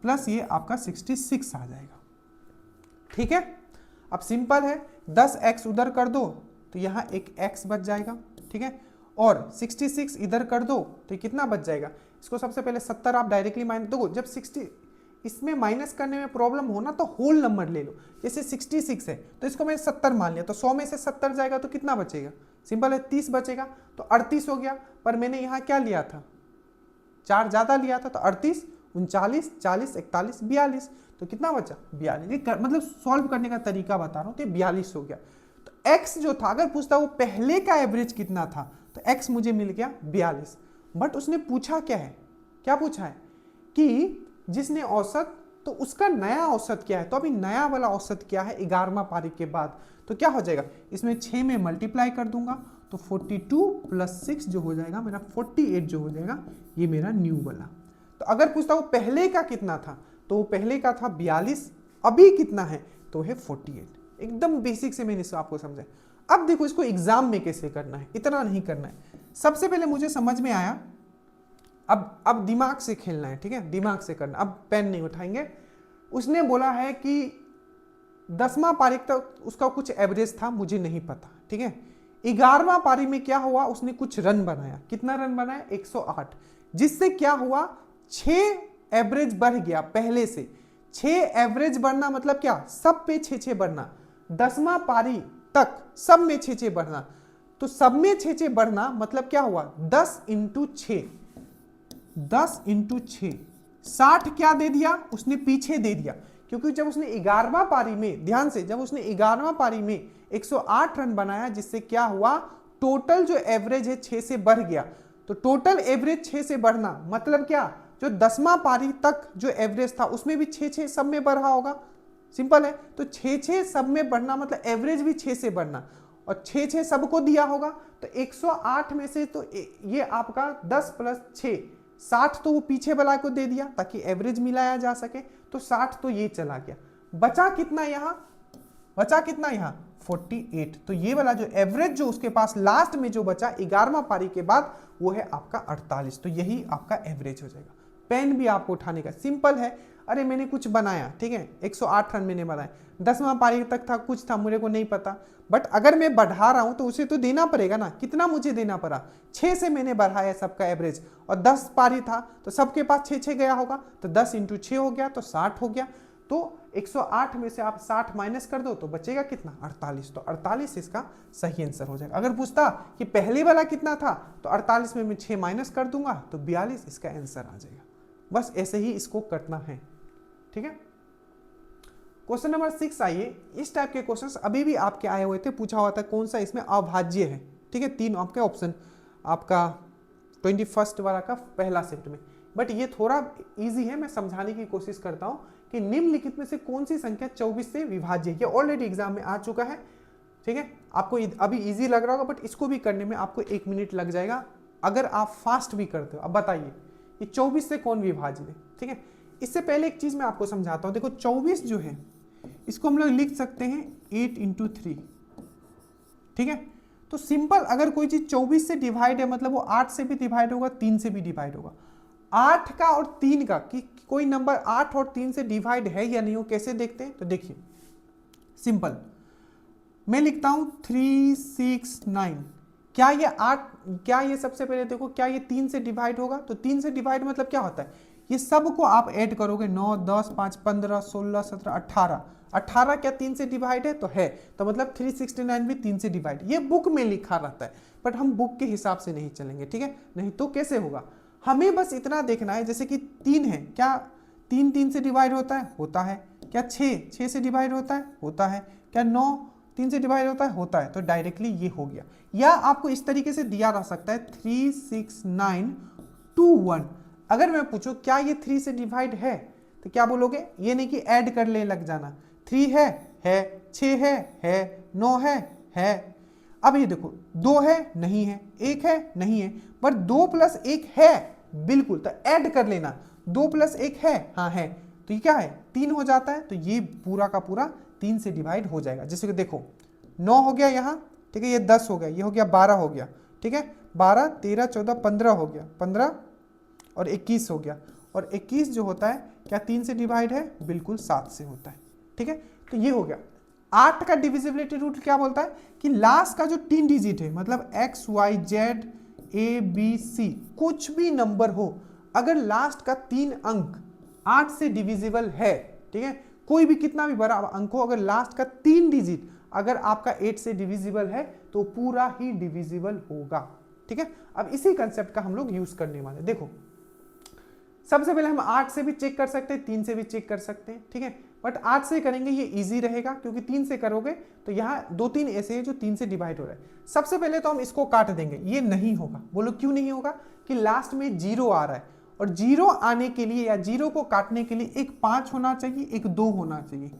प्लस ये आपका 66 आ जाएगा, ठीक है। अब सिंपल है, 10x उधर कर दो तो यहाँ एक x बच जाएगा, ठीक है, और 66 इधर कर दो तो कितना बच जाएगा, इसको सबसे पहले 70 आप डायरेक्टली माइनस, देखो जब 60 इसमें माइनस करने में प्रॉब्लम हो ना तो होल नंबर ले लो, जैसे 66 है तो इसको मैंने 70 मान लिया, तो 100 में से 70 जाएगा तो कितना बचेगा, सिंपल है 30 बचेगा, तो 38 हो गया, पर मैंने यहाँ क्या लिया था, 4 ज्यादा लिया था, तो 38 39 40 41 42, तो कितना बचा 42, मतलब सॉल्व करने का तरीका बता रहा हूँ, तो 42 हो गया। तो x जो था, अगर पूछता वो पहले का एवरेज कितना था, तो x मुझे मिल गया 42, बट उसने पूछा क्या है, क्या पूछा है कि जिसने औसत, तो उसका नया औसत क्या है, तो अभी नया वाला औसत क्या है 11वां पारी के बाद, तो क्या हो जाएगा, इसमें 6 में मल्टीप्लाई कर दूंगा, तो 42 + 6 जो हो जाएगा मेरा 48 जो हो जाएगा, ये मेरा न्यू वाला। तो अगर पूछता हूँ पहले का कितना था, तो वो पहले का था 42, अभी कितना है, तो है 48। एकदम बेसिक से मैंने आपको समझाया। अब देखो इसको एग्जाम में कैसे करना है, इतना नहीं करना है। सबसे पहले मुझे समझ में आया, अब दिमाग से खेलना है, ठीक है, दिमाग से करना, अब पेन नहीं उठाएंगे। उसने बोला है कि 10वां पारी तक उसका कुछ एवरेज था, मुझे नहीं पता, ठीक है। 11वां पारी में क्या हुआ, उसने कुछ रन बनाया, कितना रन बनाया 108, जिससे क्या हुआ 6 एवरेज बढ़ गया पहले से, 6 एवरेज बढ़ना मतलब क्या, सब पे 6 बढ़ना, 10वां पारी तक सब में 6 बढ़ना। तो सब में 6 बढ़ना मतलब क्या हुआ, 10 इंटू 6, 10 इंटू 6, 60 क्या दे दिया उसने, पीछे दे दिया। क्योंकि जब उसने 11वां पारी में, ध्यान से, जब उसने 11वां पारी में 108 रन बनाया, जिससे क्या हुआ, टोटल जो एवरेज है 6 से बढ़ गया। तो टोटल एवरेज 6 से बढ़ना मतलब क्या, जो 10वां पारी तक जो एवरेज था उसमें भी 6 सब में बढ़ा होगा। सिंपल है। तो 6 सब में बढ़ना मतलब एवरेज भी 6 से बढ़ना, और 6 सबको दिया होगा। तो 108 में से तो ये आपका 10 प्लस 6, 60 तो वो पीछे वाला को दे दिया ताकि एवरेज मिलाया जा सके। तो 60 तो ये चला गया, बचा कितना यहां, बचा कितना यहां 48। तो ये वाला जो एवरेज जो उसके पास लास्ट में जो बचा 11वां पारी के बाद, वो है आपका 48। तो यही आपका एवरेज हो जाएगा। पेन भी आपको उठाने का सिंपल है। अरे मैंने कुछ बनाया, ठीक है, 108 रन मैंने बनाए, 10वां पारी तक था, कुछ था, मुझे को नहीं पता, बट अगर मैं बढ़ा रहा हूं तो उसे तो देना पड़ेगा ना। कितना मुझे देना पड़ा, 6 से मैंने बढ़ाया सबका एवरेज, और 10 पारी था तो सबके पास 6 गया होगा, तो 10 इंटू 6 हो गया, तो 60 हो गया। तो 108 में से आप 60 माइनस कर दो तो बचेगा कितना, 48। तो 48 इसका सही आंसर हो जाएगा। अगर पूछता कि पहले वाला कितना था, तो 48 में मैं 6 माइनस कर दूंगा तो 42 इसका आंसर आ जाएगा। बस ऐसे ही इसको करना है, ठीक है। क्वेश्चन नंबर 6 आइए। इस टाइप के क्वेश्चंस अभी भी आपके आए हुए थे, पूछा हुआ था कौन सा इसमें अभाज्य है, ठीक है। 3 आपके ऑप्शन, आपका 21st वाला का पहला शिफ्ट में, बट ये थोड़ा इजी है। मैं समझाने की कोशिश करता हूं कि निम्नलिखित में से कौन सी संख्या 24 से विभाज्य है। ये ऑलरेडी एग्जाम में आ चुका है, ठीक है। आपको अभी इजी लग रहा होगा, बट इसको भी करने में आपको 1 मिनट लग जाएगा अगर आप फास्ट भी करते हो। अब बताइए ये 24 से कौन विभाज्य है, ठीक है। इससे पहले एक चीज मैं आपको समझाता हूं। देखो 24 जो है इसको हम लोग लिख सकते हैं 8 इंटू 3, ठीक है। तो सिंपल, अगर कोई चीज 24 से डिवाइड है मतलब वो 8 से भी डिवाइड होगा, 3 से भी डिवाइड होगा। 8 का और 3 का, कि कोई नंबर 8 और 3 से डिवाइड है या नहीं हो, कैसे देखते हैं, तो देखिए सिंपल, मैं लिखता हूं 3, 6, 9। क्या ये 8, क्या ये सबसे पहले देखो, क्या ये 3 से डिवाइड होगा, तो 3 से डिवाइड मतलब क्या होता है, ये सब को आप ऐड करोगे, 9, 10, 5, 15, 16, 17, 18। 18 क्या 3 से डिवाइड है, तो है, तो मतलब 369 भी 3 से डिवाइड। ये बुक में लिखा रहता है, बट हम बुक के हिसाब से नहीं चलेंगे, ठीक है। नहीं तो कैसे होगा, हमें बस इतना देखना है, जैसे कि 3 है, क्या 3 से डिवाइड होता है, होता है। क्या 6 से डिवाइड होता है, होता है। क्या 9 3 से डिवाइड होता है, होता है। तो डायरेक्टली ये हो गया। या आपको इस तरीके से दिया रह सकता है 3, 6, 9, 2, 1। अगर मैं पूछूं क्या ये 3 से डिवाइड है, तो क्या बोलोगे, ये नहीं कि ऐड कर ले लग जाना, 3 है, 6 है, 9 है। अब ये देखो 2 है, नहीं है, 1 है, नहीं है, पर 2 प्लस 1 है, बिल्कुल, तो ऐड कर लेना। 2 प्लस 1 है, हाँ है, तो ये क्या है, 3 हो जाता है। तो ये पूरा का पूरा 3 से डिवाइड हो जाएगा। जैसे कि देखो 9 हो गया यहाँ, ठीक है, ये 10 हो गया, ये हो गया 12 हो गया, ठीक है, 12, 13, 14, 15 हो गया, 15 और 21 हो गया। और 21 जो होता है क्या 3 से डिवाइड है, बिल्कुल 7 से होता है, ठीक है। तो ये हो गया। 8 का डिविजिबिलिटी रूल क्या बोलता है कि लास्ट का जो 3 डिजिट है, मतलब x, y, z, a, b, c, कुछ भी नंबर हो, अगर लास्ट का 3 अंक 8 से डिविजिबल है, ठीक है, कोई भी कितना भी बड़ा अंक हो, अगर लास्ट का 3 डिजिट अगर आपका 8 से डिविजिबल है तो पूरा ही डिविजिबल होगा, ठीक है। अब इसी कंसेप्ट का हम लोग यूज करने वाले। देखो सबसे पहले हम 8 से भी चेक कर सकते हैं, 3 से भी चेक कर सकते हैं, ठीक है, बट 8 से करेंगे ये इजी रहेगा, क्योंकि 3 से करोगे तो यहाँ 2-3 ऐसे हैं जो 3 से डिवाइड हो रहा है। सबसे पहले तो हम इसको काट देंगे, ये नहीं होगा। बोलो क्यों नहीं होगा, कि लास्ट में 0 आ रहा है, और 0 आने के लिए या 0 को काटने के लिए एक 5 होना चाहिए, एक 2 होना चाहिए,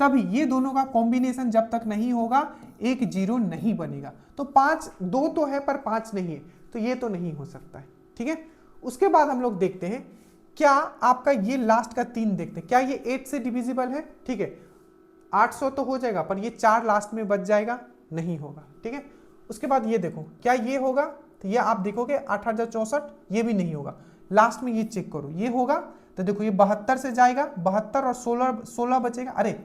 तभी ये दोनों का कॉम्बिनेशन जब तक नहीं होगा एक 0 नहीं बनेगा। तो 5, 2 तो है पर 5 नहीं है, तो ये तो नहीं हो सकता है, ठीक है। उसके बाद हम लोग देखते हैं क्या आपका ये लास्ट का 3 देखते हैं, क्या ये 8 से डिविजिबल है, ठीक है, 800 तो हो जाएगा, पर ये 4 लास्ट में बच जाएगा, नहीं होगा, ठीक है। उसके बाद ये देखो क्या ये होगा, तो ये आप देखोगे 8064, ये भी नहीं होगा। लास्ट में ये चेक करो, ये होगा, तो देखो ये 72 से जाएगा, 72 और 16 बचेगा। अरे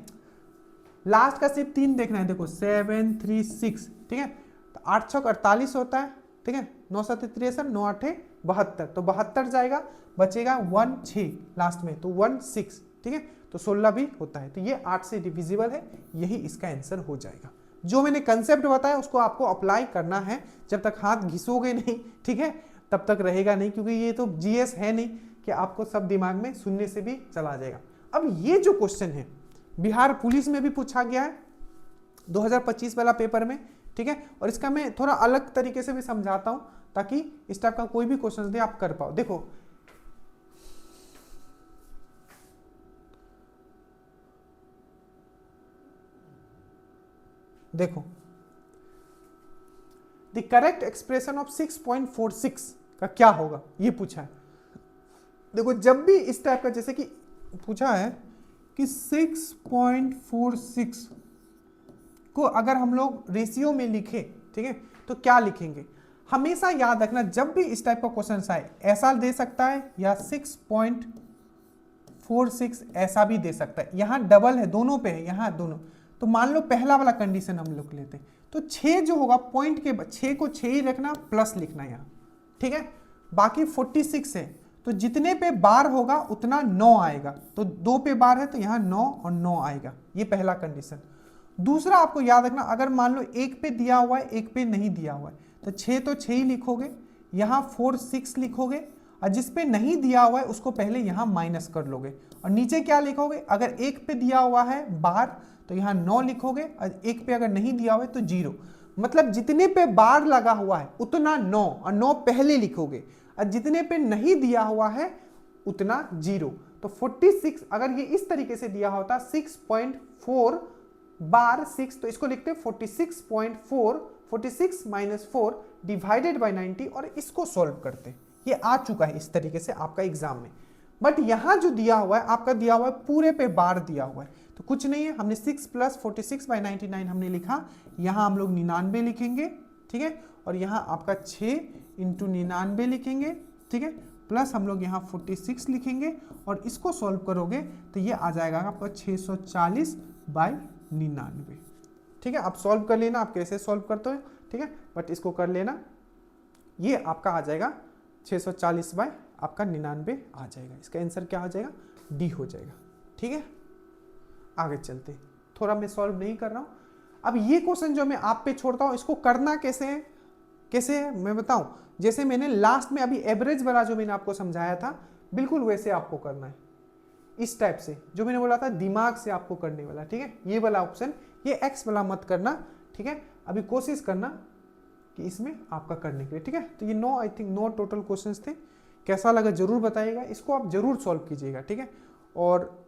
लास्ट का सिर्फ 3 देखना है, देखो 7, 3, 6, ठीक है, तो 8 6 48 होता है, ठीक है, 9 7 63, 9 8 72, तो 72 जाएगा, बचेगा 1 6 लास्ट में, तो 1 6, ठीक है, तो 16 भी होता है, तो ये 8 से डिविजिबल है, यही इसका आंसर हो जाएगा। जो मैंने कंसेप्ट बताया उसको आपको अप्लाई करना है, जब तक हाथ घिसोगे नहीं, ठीक है, तब तक रहेगा नहीं, क्योंकि ये तो जीएस है नहीं कि आपको सब दिमाग में सुनने से भी चला जाएगा। अब ये जो क्वेश्चन है बिहार पुलिस में भी पूछा गया है 2025 वाला पेपर में, ठीक है, और इसका मैं थोड़ा अलग तरीके से भी समझाता हूं ताकि इस टाइप का कोई भी क्वेश्चन दे आप कर पाओ। देखो द करेक्ट एक्सप्रेशन ऑफ 6.46 का क्या होगा, ये पूछा है। देखो जब भी इस टाइप का, जैसे कि पूछा है कि 6.46 को अगर हम लोग रेशियो में लिखें, ठीक है, तो क्या लिखेंगे, हमेशा याद रखना जब भी इस टाइप का क्वेश्चन आए ऐसा दे सकता है या 6.46 ऐसा भी दे सकता है। यहां डबल है, दोनों पे है, यहां दोनों। तो मान लो पहला वाला कंडीशन हम लोग लेते हैं, तो 6 जो होगा पॉइंट के 6 को 6 ही रखना, प्लस लिखना यहाँ, ठीक है। बाकी 46 है, तो जितने पे बार होगा उतना 9 आएगा, तो 2 पे बार है तो यहाँ 9 और 9 आएगा, ये पहला कंडीशन। दूसरा आपको याद रखना, अगर मान लो एक पे दिया हुआ है एक पे नहीं दिया हुआ है, तो 6 तो 6 ही लिखोगे, यहाँ 4 6 लिखोगे, और जिस पे नहीं दिया हुआ है उसको पहले यहाँ माइनस कर लोगे, और नीचे क्या लिखोगे, अगर एक पे दिया हुआ है बार तो यहाँ 9 लिखोगे, और एक पे अगर नहीं दिया हुआ है तो 0। मतलब जितने पे बार लगा हुआ है उतना 9, और 9 पहले लिखोगे, और जितने पे नहीं दिया हुआ है उतना 0। तो 46 अगर ये इस तरीके से दिया होता 6.4 बार 6, तो इसको लिखते 46.4, 46 माइनस 4 डिवाइडेड बाई 90, और इसको सॉल्व करते। ये आ चुका है इस तरीके से आपका एग्जाम में। बट यहां जो दिया हुआ है आपका, दिया हुआ है पूरे पे बार दिया हुआ है, तो कुछ नहीं है, हमने 6 प्लस 46 बाई 99 हमने लिखा, यहां हम लोग 99 लिखेंगे, ठीक है, और यहां आपका 6 इंटू 99 लिखेंगे, ठीक है, प्लस हम लोग यहाँ 46 लिखेंगे, और इसको सॉल्व करोगे तो ये आ जाएगा आपका 640 बाई 99, ठीक है। आप सॉल्व कर लेना, आप कैसे सॉल्व करते हो, ठीक है, बट इसको कर लेना, ये आपका आ जाएगा 640 बाई आपका 99 आ जाएगा। इसका आंसर क्या हो जाएगा, डी हो जाएगा, ठीक है। आगे चलते, थोड़ा मैं सॉल्व नहीं कर रहा हूं। अब ये क्वेश्चन जो मैं आप पे छोड़ता हूं, इसको करना कैसे है, कैसे है मैं बताऊं, जैसे मैंने लास्ट में अभी एवरेज वाला जो मैंने आपको समझाया था, बिल्कुल वैसे आपको करना है, इस टाइप से जो मैंने बोला था दिमाग से आपको करने वाला, ठीक है। ये वाला ऑप्शन, ये एक्स वाला मत करना, ठीक है। अभी कोशिश करना कि इसमें आपका करने के लिए, ठीक है। तो ये 9 आई थिंक 9 टोटल क्वेश्चंस थे। कैसा लगा जरूर बताइएगा, इसको आप जरूर सॉल्व कीजिएगा, ठीक है। और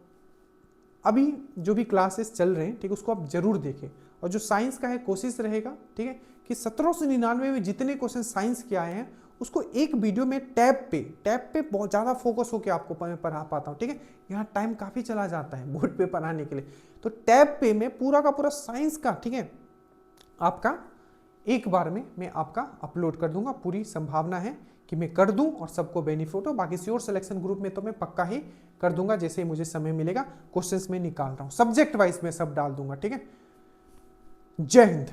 अभी जो भी क्लासेस चल रहे हैं, ठीक है, उसको आप जरूर देखें। और जो साइंस का है कोशिश रहेगा, ठीक है, कि 1799 में जितने क्वेश्चन साइंस के आए हैं उसको एक वीडियो में टैब पे बहुत ज़्यादा फोकस होकर आपको पढ़ा पाता हूँ, ठीक है। यहाँ टाइम काफ़ी चला जाता है बोर्ड पे पढ़ाने के लिए, तो टैब पे मैं पूरा का पूरा साइंस का, ठीक है, आपका एक बार में मैं आपका अपलोड कर दूंगा। पूरी संभावना है कि मैं कर दूं और सबको बेनिफिट हो। बाकी श्योर सिलेक्शन ग्रुप में तो मैं पक्का ही कर दूंगा, जैसे ही मुझे समय मिलेगा। क्वेश्चंस में निकाल रहा हूं, सब्जेक्ट वाइज में सब डाल दूंगा, ठीक है। जय हिंद।